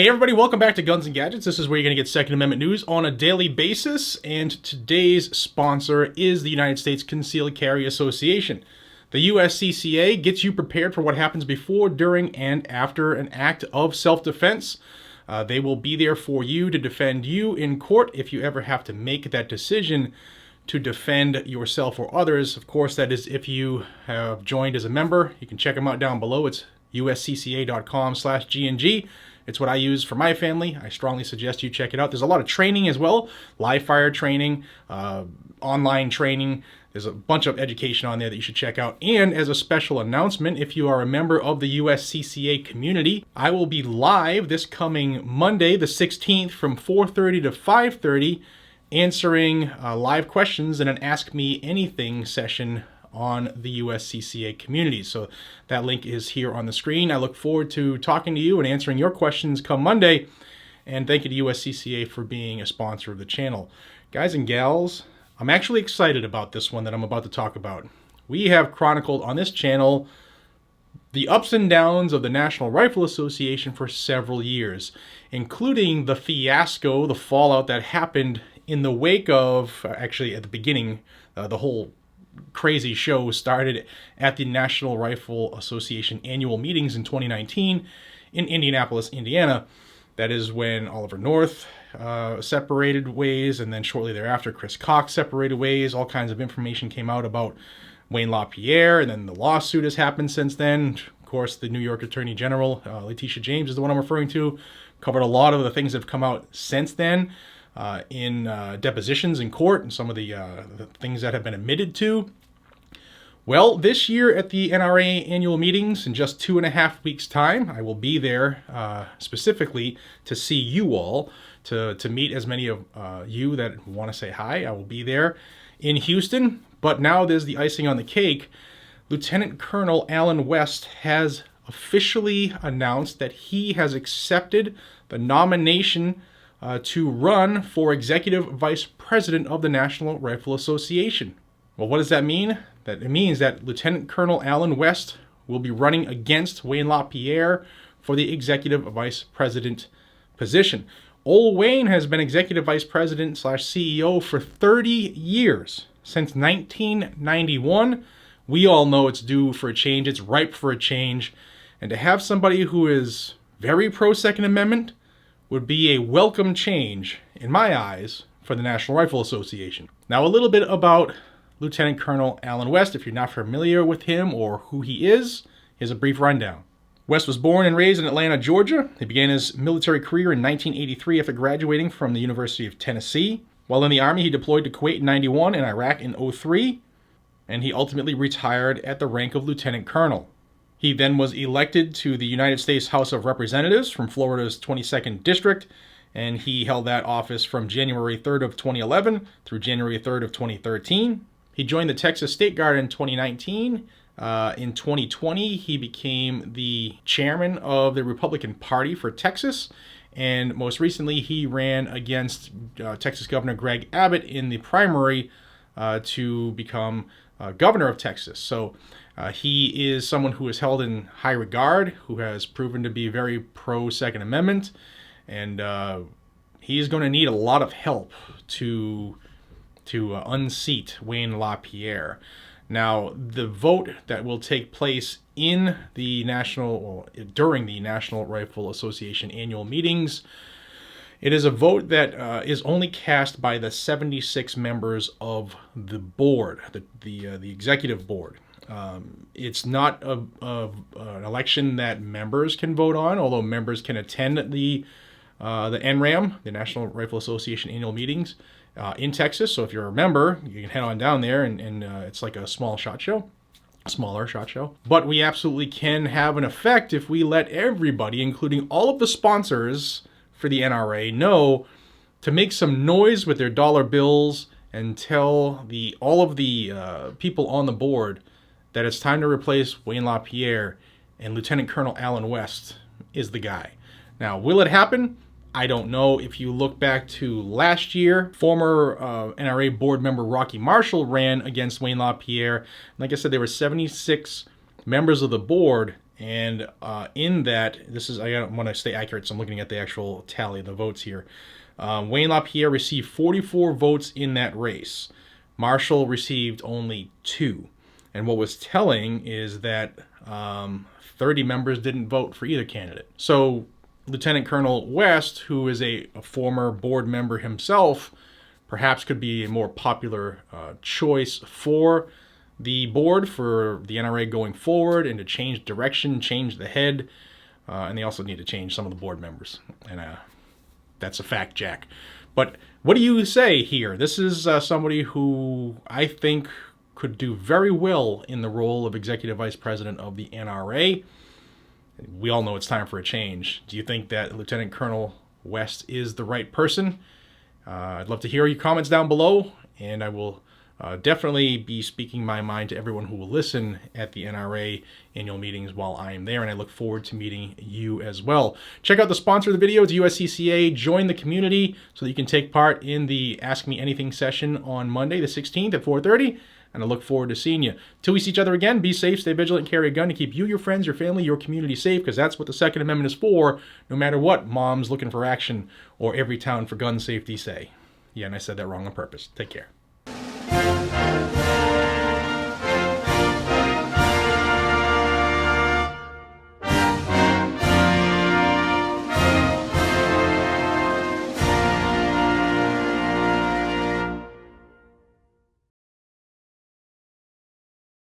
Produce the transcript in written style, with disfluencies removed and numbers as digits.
Hey everybody, welcome back to Guns and Gadgets. This is where you're going to get Second Amendment news on a daily basis, and today's sponsor is the United States Concealed Carry Association. The USCCA gets you prepared for what happens before, during, and after an act of self-defense. They will be there for you to defend you in court if you ever have to make that decision to defend yourself or others. Of course, that is if you have joined as a member. You can check them out down below. It's uscca.com/GNG. It's what I use for my family. I strongly suggest you check it out. There's a lot of training as well, live fire training, online training. There's a bunch of education on there that you should check out. And as a special announcement, if you are a member of the USCCA community, I will be live this coming Monday, the 16th, from 4:30 to 5:30, answering live questions in an Ask Me Anything session on the USCCA community. So that link is here on the screen. I look forward to talking to you and answering your questions come Monday. And thank you to USCCA for being a sponsor of the channel. Guys and gals, I'm actually excited about this one that I'm about to talk about. We have chronicled on this channel the ups and downs of the National Rifle Association for several years, including the fiasco, the fallout that happened in the wake of, actually at the beginning, the whole crazy show started at the National Rifle Association annual meetings in 2019 in Indianapolis, Indiana. That is when Oliver North separated ways, and then shortly thereafter Chris Cox separated ways. All kinds of information came out about Wayne LaPierre, and then the lawsuit has happened since then. Of course, the New York Attorney General, Letitia James, is the one I'm referring to, covered a lot of the things that have come out since then. In depositions in court and some of the things that have been admitted to. Well, this year at the NRA annual meetings, in just 2.5 weeks' time, I will be there specifically to see you all, to meet as many of you that want to say hi. I will be there in Houston, but now there's the icing on the cake. Lieutenant Colonel Allen West has officially announced that he has accepted the nomination to run for Executive Vice President of the National Rifle Association. Well, what does that mean? It means that Lieutenant Colonel Allen West will be running against Wayne LaPierre for the Executive Vice President position. Old Wayne has been Executive Vice President / CEO for 30 years, since 1991. We all know it's due for a change. It's ripe for a change. And to have somebody who is very pro-Second Amendment would be a welcome change, in my eyes, for the National Rifle Association. Now, a little bit about Lieutenant Colonel Allen West. If you're not familiar with him or who he is, here's a brief rundown. West was born and raised in Atlanta, Georgia. He began his military career in 1983 after graduating from the University of Tennessee. While in the Army, he deployed to Kuwait in 91 and Iraq in 03, and he ultimately retired at the rank of Lieutenant Colonel. He then was elected to the United States House of Representatives from Florida's 22nd District, and he held that office from January 3rd of 2011 through January 3rd of 2013. He joined the Texas State Guard in 2019. In 2020, he became the chairman of the Republican Party for Texas, and most recently, he ran against Texas Governor Greg Abbott in the primary to become governor of Texas. So he is someone who is held in high regard, who has proven to be very pro-Second Amendment, and he is going to need a lot of help to unseat Wayne LaPierre. Now, the vote that will take place in the during the National Rifle Association annual meetings, it is a vote that is only cast by the 76 members of the board, the executive board. It's not an election that members can vote on, although members can attend the NRAM, the National Rifle Association annual meetings in Texas. So if you're a member, you can head on down there, and it's like a smaller shot show. But we absolutely can have an effect if we let everybody, including all of the sponsors for the NRA, know to make some noise with their dollar bills and tell all of the people on the board that it's time to replace Wayne LaPierre, and Lieutenant Colonel Allen West is the guy. Now, will it happen? I don't know. If you look back to last year, former NRA board member Rocky Marshall ran against Wayne LaPierre. Like I said, there were 76 members of the board, and in that, I want to stay accurate, so I'm looking at the actual tally of the votes here. Wayne LaPierre received 44 votes in that race. Marshall received only 2. And what was telling is that 30 members didn't vote for either candidate. So Lieutenant Colonel West, who is a former board member himself, perhaps could be a more popular choice for the board, for the NRA going forward, and to change direction, change the head. And they also need to change some of the board members. And that's a fact, Jack. But what do you say here? This is somebody who I think could do very well in the role of Executive Vice President of the NRA. We all know it's time for a change. Do you think that Lieutenant Colonel West is the right person? I'd love to hear your comments down below, and I will definitely be speaking my mind to everyone who will listen at the NRA annual meetings while I am there, and I look forward to meeting you as well. Check out the sponsor of the video. It's USCCA. Join the community so that you can take part in the Ask Me Anything session on Monday, the 16th at 4:30, and I look forward to seeing you. Till we see each other again, be safe, stay vigilant, carry a gun to keep you, your friends, your family, your community safe, because that's what the Second Amendment is for, no matter what Mom's Looking for Action or Every Town for Gun Safety say. Yeah, and I said that wrong on purpose. Take care.